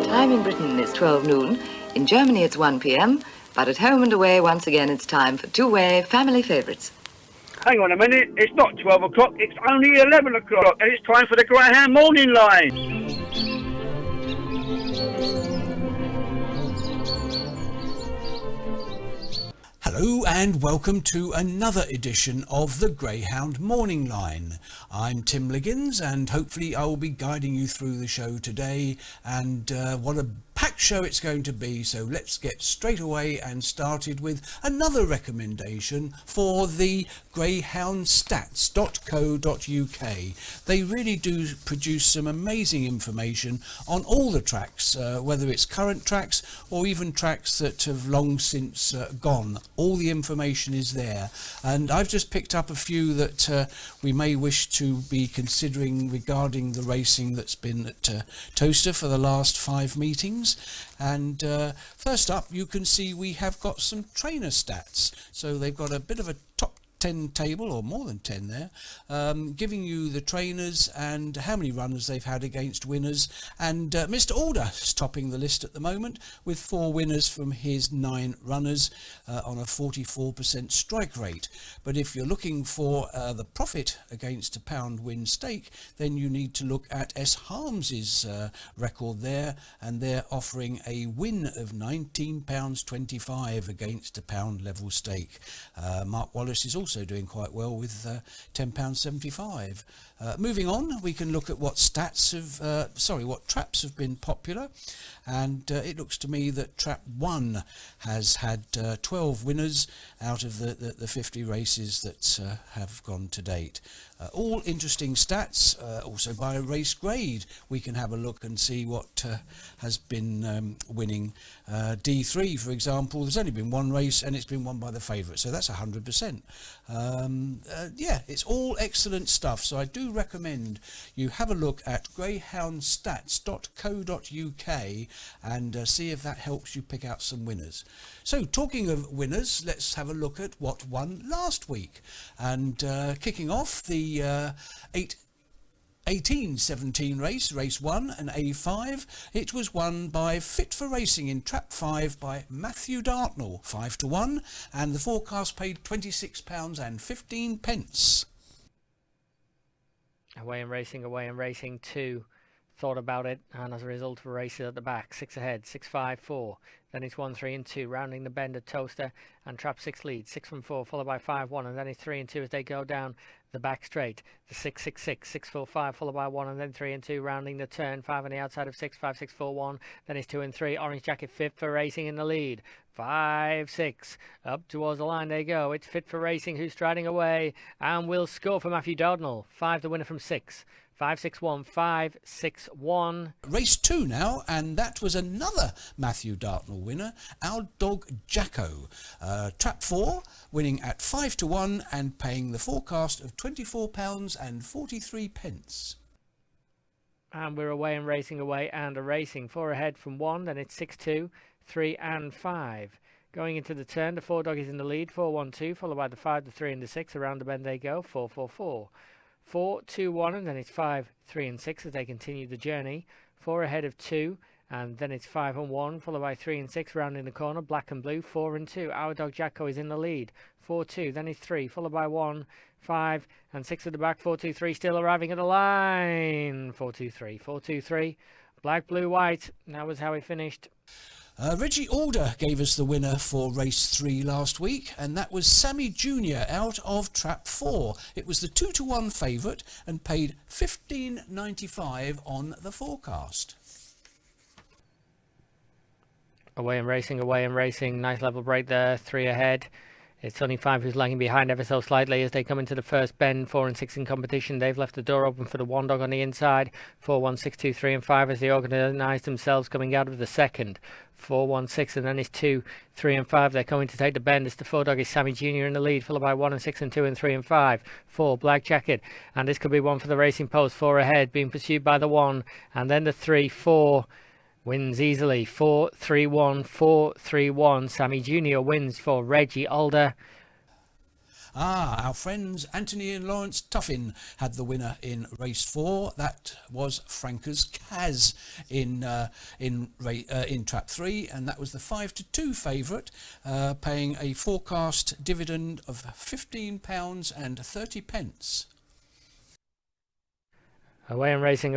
time in Britain is 12 noon. In Germany it's 1 p.m. But at home and away, once again, it's time for two-way family favourites. Hang on a minute, it's not 12 o'clock, it's only 11 o'clock, and it's time for the Greyhound morning line. Hello and welcome to another edition of the Greyhound Morning Line. I'm Tim Liggins and hopefully I will be guiding you through the show today, and what a packed show it's going to be, so let's get straight away and started with another recommendation for the greyhoundstats.co.uk. They really do produce some amazing information on all the tracks, whether it's current tracks or even tracks that have long since gone. All the information is there, and I've just picked up a few that we may wish to be considering regarding the racing that's been at Towcester for the last 5 meetings. And first up, you can see we have got some trainer stats. So they've got a bit of a top 10 table, or more than 10 there, giving you the trainers and how many runners they've had against winners. And Mr. Alder is topping the list at the moment with 4 winners from his 9 runners on a 44% strike rate. But if you're looking for the profit against a pound win stake, then you need to look at S. Harms's record there, and they're offering a win of £19.25 against a pound level stake. Mark Wallace is also doing quite well with £10.75. Moving on, we can look at what traps have been popular, and it looks to me that Trap 1 has had 12 winners out of the 50 races that have gone to date. All interesting stats. Also by race grade we can have a look and see what has been winning. D3, for example, there's only been 1 race and it's been won by the favourite, so that's 100%. Yeah, it's all excellent stuff, so I do recommend you have a look at greyhoundstats.co.uk and see if that helps you pick out some winners. So talking of winners, let's have a look at what won last week, and kicking off the 18-17 race 1, an A5. It was won by Fit for Racing in Trap 5 by Matthew Dartnell, 5-1, and the forecast paid £26.15. Away and Racing 2 thought about it, and as a result of races at the back, 6 ahead, 6-5-4. Then it's 1, 3 and 2, rounding the bend at Towcester, and Trap 6 leads, 6 from 4, followed by 5-1, and then it's 3 and 2 as they go down the back straight. The 6-6-6, 6-4-5, followed by 1, and then 3 and 2, rounding the turn, 5 on the outside of 6, 5-6-4-1. Then it's 2 and 3, Orange Jacket Fit for Racing in the lead. 5-6, up towards the line they go. It's Fit for Racing who's striding away and will score for Matthew Dartnell. 5 the winner from 6. 5-6-1, 5-6-1. Race 2 now, and that was another Matthew Dartnell winner, our dog Jacko. Trap 4 winning at 5-1 and paying the forecast of £24.43. And we're away and racing and a racing. 4 ahead from 1, then it's 6-2, 3 and 5. Going into the turn, the 4 dog is in the lead, 4-1-2, followed by the 5, the 3 and the 6. Around the bend they go, 4-4-4. 4-2-1, and then it's 5, 3 and 6 as they continue the journey. 4 ahead of 2, and then it's 5 and 1, followed by 3 and 6 rounding the corner. Black and blue, 4 and 2. Our dog Jacko is in the lead. 4-2, then it's 3, followed by 1, 5 and 6 at the back. 4-2-3 still arriving at the line. 4-2-3, 4-2-3. Black, blue, white. That was how he finished. Reggie Alder gave us the winner for race 3 last week, and that was Sammy Jr. out of Trap 4. It was the 2-1 favourite and paid $15.95 on the forecast. Away and racing. Nice level break there. 3 ahead. It's only 5 who's lagging behind ever so slightly as they come into the first bend. 4 and 6 in competition. They've left the door open for the 1 dog on the inside. 4, 1, 6, 2, 3 and 5 as they organise themselves coming out of the second. 4, 1, 6 and then it's 2, 3 and 5. They're coming to take the bend. It's the 4 dog is Sammy Jr. in the lead, followed by 1 and 6 and 2 and 3 and 5. 4 Black Jacket, and this could be one for the racing post. 4 ahead, being pursued by the 1 and then the 3. 4 wins easily. 4-3-1, 4-3-1. Sammy Jr. wins for Reggie Alder. Our friends Anthony and Lawrence Tuffin had the winner in race 4. That was Franker's Kaz in trap 3, and that was the 5-2 favourite, paying a forecast dividend of £15.30. Away and racing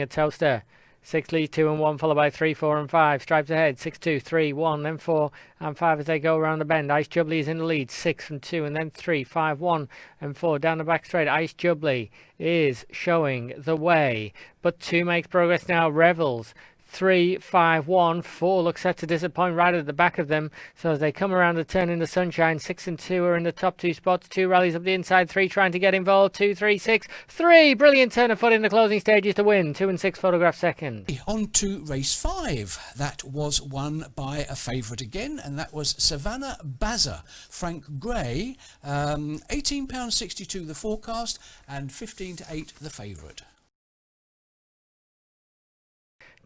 at Towcester. 6 leads 2 and 1, followed by 3, 4 and 5. Stripes ahead, 6, 2, 3, 1, then 4 and 5 as they go around the bend. Ice Jubilee is in the lead, 6 and 2, and then 3, 5, 1 and 4. Down the back straight, Ice Jubilee is showing the way, but 2 makes progress now. Revels, 3, 5, 1, 4 looks set to disappoint right at the back of them. So as they come around the turn in the sunshine, 6 and 2 are in the top 2 spots. 2 rallies up the inside, 3 trying to get involved. 2, 3, 6, 3. Brilliant turn of foot in the closing stages to win. 2 and 6 photograph second. On to race 5. That was won by a favourite again, and that was Savannah Bazza. Frank Gray, £18.62 the forecast and 15-8 the favourite.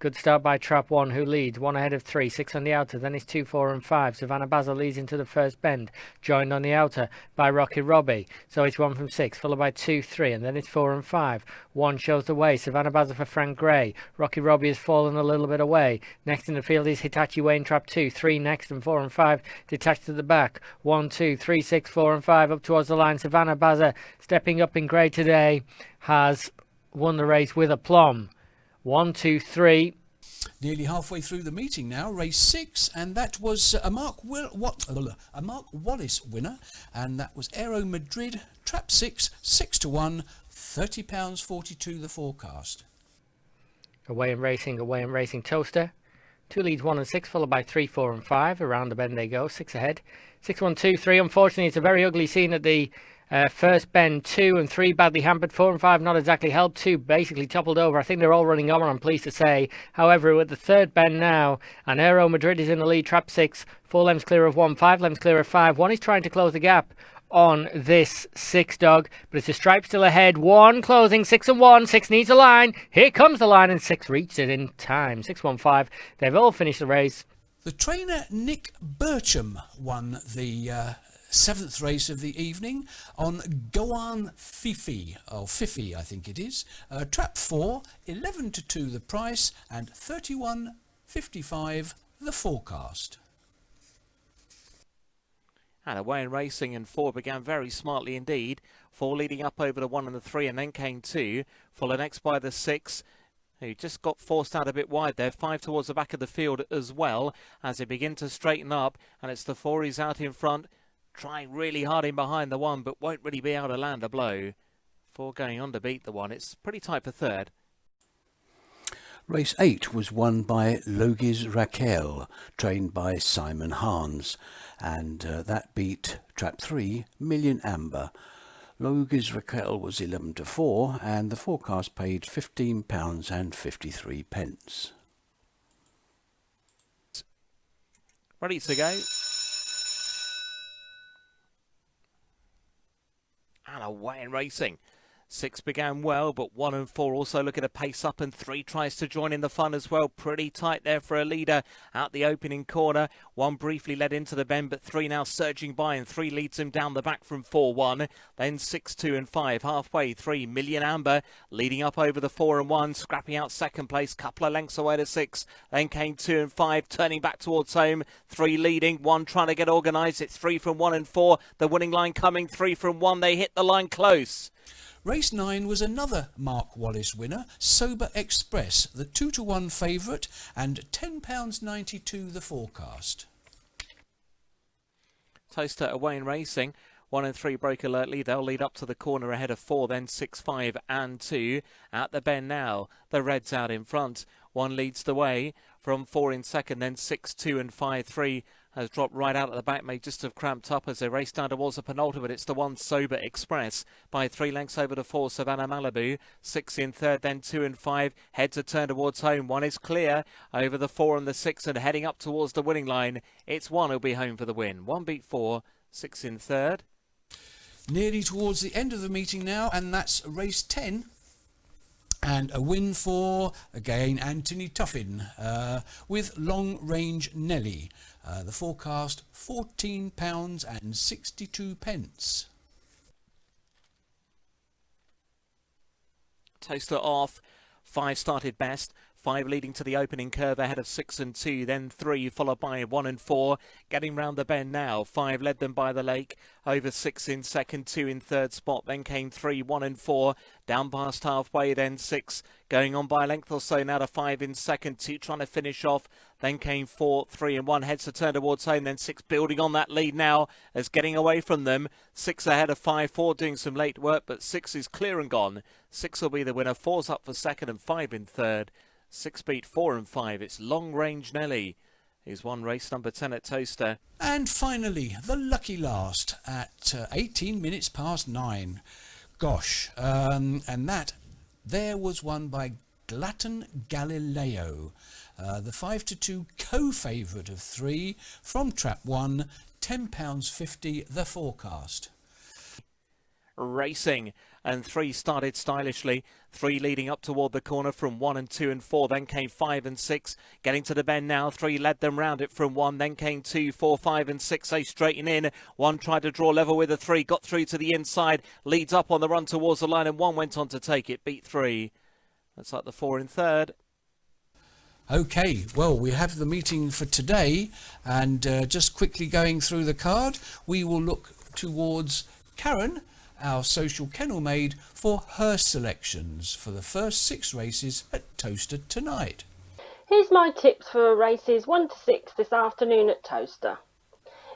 Good start by Trap 1, who leads. 1 ahead of 3, 6 on the outer. Then it's 2, 4 and 5. Savannah Bazza leads into the first bend, joined on the outer by Rocky Robbie. So it's 1 from 6, followed by 2, 3, and then it's 4 and 5. 1 shows the way. Savannah Bazza for Frank Gray. Rocky Robbie has fallen a little bit away. Next in the field is Hitachi Wayne, Trap 2. 3 next, and 4 and 5 detached to the back. 1, 2, 3, 6, 4 and 5 up towards the line. Savannah Bazza, stepping up in grey today, has won the race with aplomb. 1, 2, 3. Nearly halfway through the meeting now, race 6, and that was a Mark Wallace winner, and that was Aero Madrid, trap 6, 6-1, £30.42 the forecast. Away and racing Towcester. 2 leads 1 and 6, followed by 3, 4 and 5. Around the bend they go, 6 ahead. 6, 1, 2, 3. Unfortunately, it's a very ugly scene at the first bend. 2 and 3 badly hampered. 4 and 5 not exactly helped. 2 basically toppled over. I think they're all running over, I'm pleased to say. However, at the third bend now, and Aero Madrid is in the lead, trap 6. 4 lengths clear of 1, 5 lengths clear of 5. 1 is trying to close the gap on this 6 dog, but it's a Stripe still ahead. 1 closing, 6 and 1. 6 needs a line. Here comes the line, and 6 reached it in time. 6, 1, 5. They've all finished the race. The trainer Nick Bircham won the 7th race of the evening on Goan Fifi, or Fifi I think it is. Trap 4, 11-2 the price and 31.55 the forecast. And away in racing, and 4 began very smartly indeed. 4 leading up over the 1 and the 3, and then came 2, followed next by the 6. Who just got forced out a bit wide there. 5 towards the back of the field as well as they begin to straighten up, and it's the 4 he's out in front, trying really hard in behind the 1, but won't really be able to land a blow. 4 going on to beat the 1. It's pretty tight for third. Race 8 was won by Logis Raquel, trained by Simon Hans, and that beat trap 3, Million Amber. Logis Raquel was 11-4, and the forecast paid £15.53. Ready to go. And away in racing. 6 began well, but 1 and 4 also looking to pace up, and 3 tries to join in the fun as well. Pretty tight there for a leader out the opening corner. 1 briefly led into the bend, but 3 now surging by, and 3 leads him down the back from 4-1. Then 6, 2 and 5. Halfway, 3, Million Amber leading up over the 4 and 1, scrapping out second place, couple of lengths away to 6. Then came 2 and 5, turning back towards home. 3 leading, 1 trying to get organised. It's 3 from 1 and 4. The winning line coming, 3 from 1. They hit the line close. Race 9 was another Mark Wallace winner, Sober Express, the 2-1 favourite and £10.92 the forecast. Towcester away in racing. 1 and 3 break alertly. They'll lead up to the corner ahead of 4, then 6, 5 and 2. At the bend now, the Reds out in front. 1 leads the way from 4 in second, then 6, 2 and 5, 3 has dropped right out at the back, may just have cramped up as they race down towards the penultimate. It's the 1 Sober Express by 3 lengths over to 4 Savannah Malibu. 6 in third, then 2 and 5. Heads are turned towards home. 1 is clear over the 4 and the 6 and heading up towards the winning line. It's 1 who'll be home for the win. 1 beat 4, 6 in third. Nearly towards the end of the meeting now, and that's race 10. And a win for, again, Anthony Tuffin with Long Range Nelly. The forecast, £14.62. Towcester off. 5 started best. 5 leading to the opening curve ahead of 6 and 2, then 3 followed by 1 and 4. Getting round the bend now. 5 led them by the lake. Over 6 in second, 2 in third spot. Then came 3, 1 and 4. Down past halfway, then 6. Going on by a length or so now to 5 in second, 2 trying to finish off. Then came 4, 3 and 1. Heads to turn towards home. Then 6 building on that lead now as getting away from them. 6 ahead of 5, 4 doing some late work, but 6 is clear and gone. 6 will be the winner. 4's up for second and 5 in third. 6 beat 4 and 5. It's Long Range Nelly who's won race number 10 at Towcester. And finally, the lucky last at 18 minutes past 9. Gosh, and that there was won by Glatton Galileo, the 5-2 co-favourite of 3 from Trap 1, £10.50 the forecast. Racing, and 3 started stylishly. 3 leading up toward the corner from 1 and 2 and 4. Then came 5 and 6. Getting to the bend now. 3 led them round it from 1. Then came 2, 4, 5 and 6. They straighten in. 1 tried to draw level with a 3. Got through to the inside. Leads up on the run towards the line. And 1 went on to take it. Beat 3. That's like the 4 in third. Okay, well, we have the meeting for today. And just quickly going through the card, we will look towards Karen, our social kennel maid, for her selections for the first 6 races at Towcester tonight. Here's my tips for races 1 to 6 this afternoon at Towcester.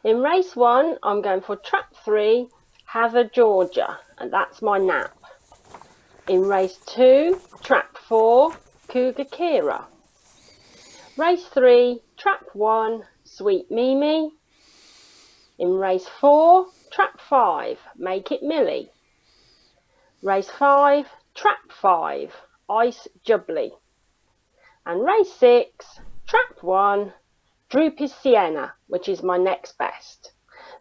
In race 1, I'm going for Trap 3, Havre, Georgia, and that's my nap. In race 2, Trap 4, Cougar Kira. Race 3, Trap 1, Sweet Mimi. In race 4, Trap 5, Make It Millie. Race 5, Trap 5, Ice Jubbly. And race 6, Trap 1, Droopy Sienna, which is my next best.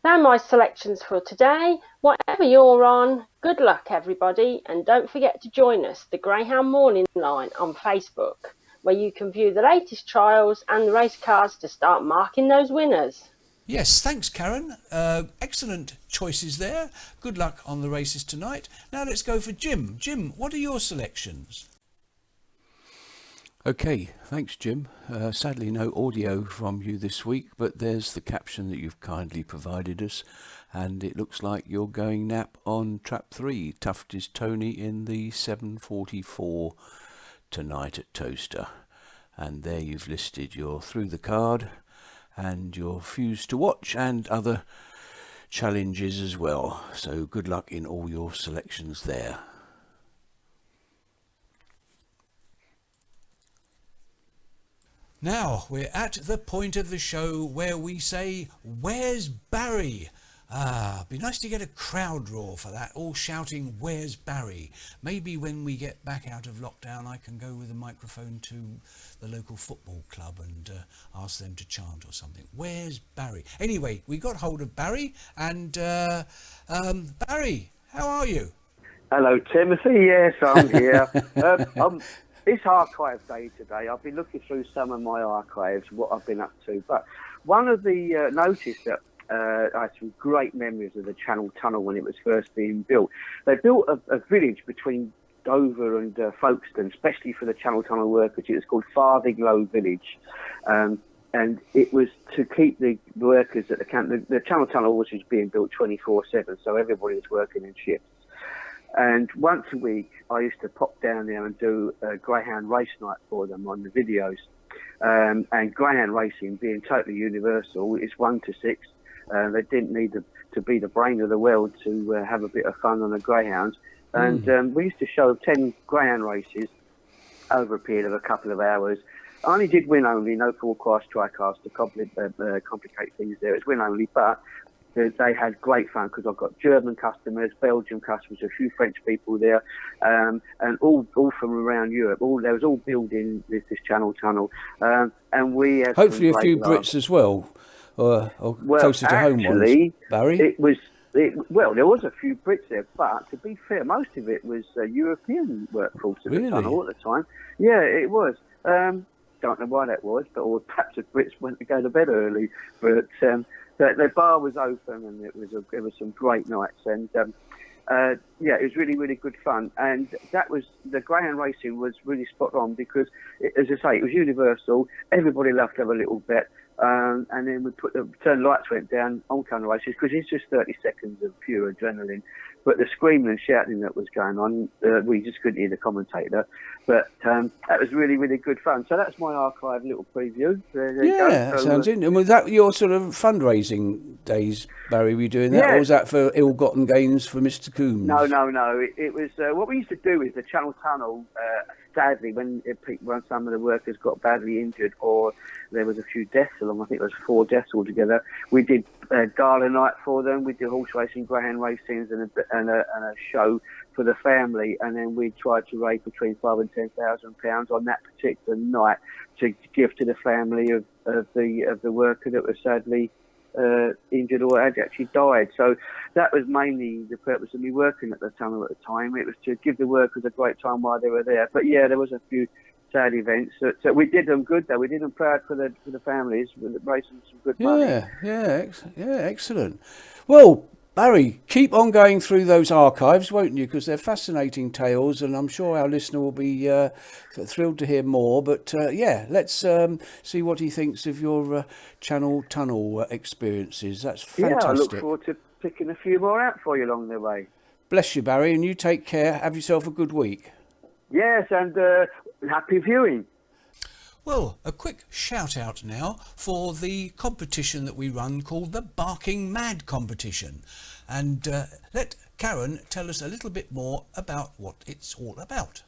They're my selections for today. Whatever you're on, good luck everybody, and don't forget to join us, the Greyhound Morning Line, on Facebook, where you can view the latest trials and the race cards to start marking those winners. Yes, thanks Karen. Excellent choices there. Good luck on the races tonight. Now let's go for Jim. Jim, what are your selections? Okay, thanks Jim. Sadly no audio from you this week, but there's the caption that you've kindly provided us, and it looks like you're going nap on Trap 3, Tufty's Tony in the 744 tonight at Towcester. And there you've listed your through the card and your fuse to watch and other challenges as well. So good luck in all your selections there. Now we're at the point of the show where we say, "Where's Barry?" Be nice to get a crowd roar for that, all shouting, "Where's Barry?" Maybe when we get back out of lockdown, I can go with a microphone to the local football club and ask them to chant or something. Where's Barry? Anyway, we got hold of Barry, and Barry, how are you? Hello, Timothy. Yes, I'm here. It's archive day today. I've been looking through some of my archives, what I've been up to. But one of the notice that I had some great memories of the Channel Tunnel when it was first being built. They built a village between Dover and Folkestone, especially for the Channel Tunnel workers. It was called Farthinglow Village. And it was to keep the workers at the camp. The Channel Tunnel was being built 24/7, so everybody was working in shifts. And once a week, I used to pop down there and do a Greyhound race night for them on the videos. And Greyhound racing, being totally universal, is 1 to 6. They didn't need to be the brain of the world to have a bit of fun on the Greyhounds. And we used to show 10 Greyhound races over a period of a couple of hours. I only did win only, no four-class tri-cars to complicate things there. It was win only, but they had great fun because I've got German customers, Belgian customers, a few French people there, and all from around Europe. There was all building this Channel Tunnel, and we had hopefully a few Brits as well, or closer to home ones. Barry, well, there was a few Brits there, but to be fair, most of it was European workforce at the tunnel at the time. Yeah, it was. Don't know why that was, or perhaps the Brits went to go to bed early, but. The bar was open and it was some great nights, and yeah, it was really, really good fun. And that was, the Greyhound racing was really spot on because, as I say, it was universal. Everybody loved to have a little bet. And then we turn lights went down on kind of races because it's just 30 seconds of pure adrenaline. But the screaming and shouting that was going on, we just couldn't hear the commentator. But that was really, really good fun. So that's my archive little preview. There you go. That sounds interesting. And was that your sort of fundraising days, Barry? Were you doing that? Yeah. Or was that for ill-gotten gains for Mr. Coombs? No. It was what we used to do is the Channel Tunnel. Sadly, when some of the workers got badly injured or there was a few deaths along, I think there was 4 deaths altogether, we did gala night for them. We did horse racing, greyhound racings, and a show for the family. And then we tried to raise between £5,000 and £10,000 on that particular night to give to the family of the worker that was sadly injured or had actually died. So that was mainly the purpose of me working at the tunnel at the time. It was to give the workers a great time while they were there. But yeah, there was a few sad events. So we did them good though. We did them proud for the families, raising some good money. Yeah, excellent. Well, Barry, keep on going through those archives, won't you? Because they're fascinating tales, and I'm sure our listener will be thrilled to hear more. But yeah, let's see what he thinks of your Channel Tunnel experiences. That's fantastic. Yeah, I look forward to picking a few more out for you along the way. Bless you, Barry, and you take care. Have yourself a good week. Yes, and happy viewing. Well, a quick shout out now for the competition that we run called the Barking Mad competition. And let Karen tell us a little bit more about what it's all about.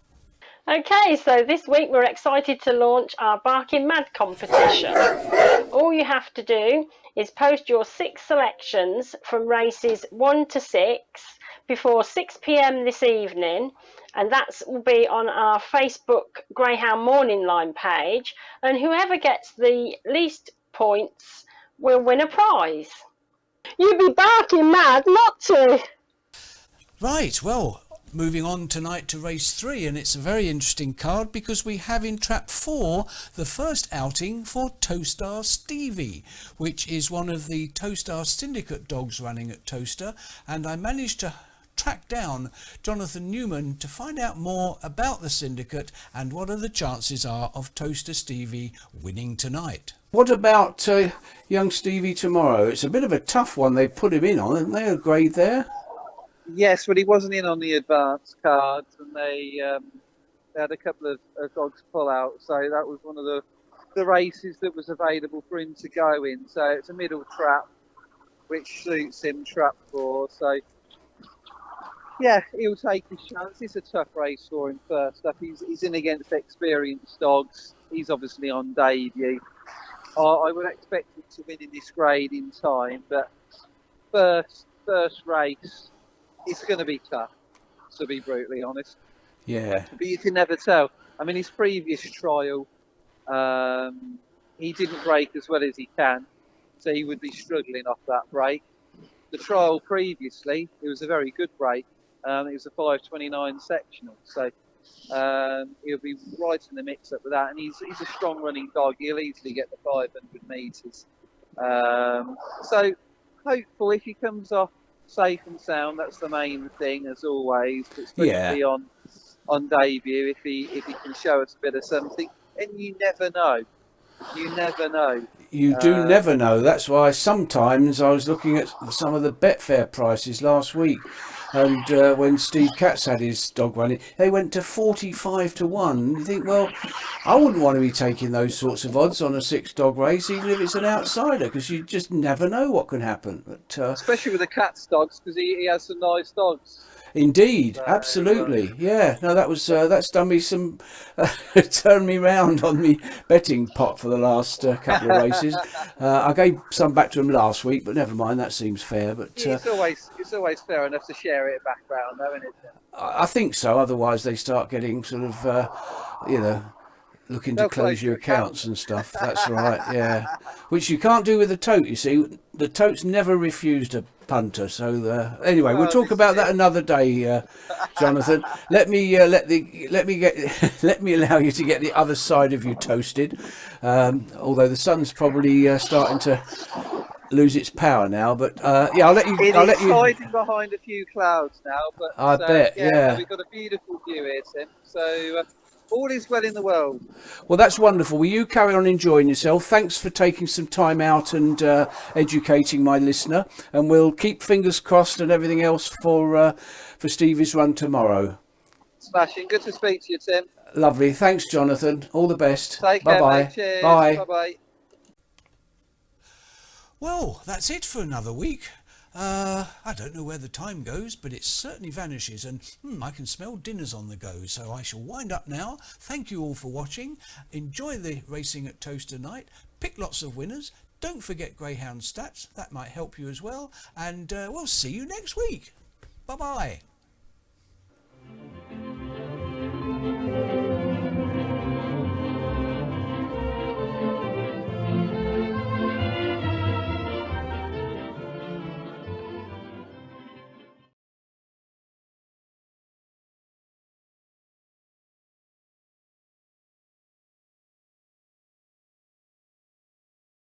Okay, so this week we're excited to launch our Barking Mad competition. All you have to do is post your 6 selections from races 1 to 6 before 6 p.m. this evening, and that will be on our Facebook Greyhound Morning Line page, and whoever gets the least points will win a prize. You'd be barking mad not to. Right, well, moving on tonight to race 3, and it's a very interesting card because we have in trap 4 the first outing for Towstar Stevie, which is one of the Towstar Syndicate dogs running at Towster, and I managed to track down Jonathan Newman to find out more about the syndicate and what are the chances are of Towster Stevie winning tonight. What about young Stevie tomorrow? It's a bit of a tough one they put him in on, haven't they? A grade there? Yes, but he wasn't in on the advance cards, and they had a couple of dogs pull out, so that was one of the races that was available for him to go in. So it's a middle trap, which suits him, trap 4. So yeah, he'll take his chance. It's a tough race for him first up. He's in against experienced dogs. He's obviously on debut. I would expect him to win in this grade in time, but first race, it's going to be tough, to be brutally honest. Yeah. But you can never tell. I mean, his previous trial, he didn't break as well as he can, so he would be struggling off that break. The trial previously, it was a very good break. It was a 5:29 sectional, so he'll be right in the mix-up with that. And he's a strong-running dog. He'll easily get the 500 metres. So hopeful if he comes off safe and sound, that's the main thing, as always. Especially on debut, if he can show us a bit of something. And you never know. You do never know. That's why sometimes I was looking at some of the Betfair prices last week, and when Steve Katz had his dog running, they went to 45 to 1. You think, well, I wouldn't want to be taking those sorts of odds on a 6-dog race, even if it's an outsider, because you just never know what can happen. But especially with the Katz dogs, because he has some nice dogs. Indeed, absolutely, yeah. No, that's done me some, turned me round on me betting pot for the last couple of races. I gave some back to him last week, but never mind, that seems fair. But it's always fair enough to share it back round, though, isn't it? I think so. Otherwise, they start getting sort of, looking to close your accounts and stuff. That's right, yeah. Which you can't do with the tote. You see, the tote's never refused a punter. So anyway, we'll talk about that another day, Jonathan. Let me allow you to get the other side of you toasted. Although the sun's probably starting to lose its power now. But yeah, I'll let you. It I'll is let you. hiding behind a few clouds now, but I bet, yeah. we've got a beautiful view here, Tim. So all is well in the world. Well, that's wonderful. Will you carry on enjoying yourself? Thanks for taking some time out and educating my listener. And we'll keep fingers crossed and everything else for Stevie's run tomorrow. Smashing. Good to speak to you, Tim. Lovely. Thanks, Jonathan. All the best. Take care, Bye-bye. mate. Cheers. Bye. Bye-bye. Well, that's it for another week. I don't know where the time goes, but it certainly vanishes, and I can smell dinner's on the go, so I shall wind up now. Thank you all for watching. Enjoy the racing at Towcester night. Pick lots of winners. Don't forget Greyhound stats. That might help you as well. And we'll see you next week. Bye-bye.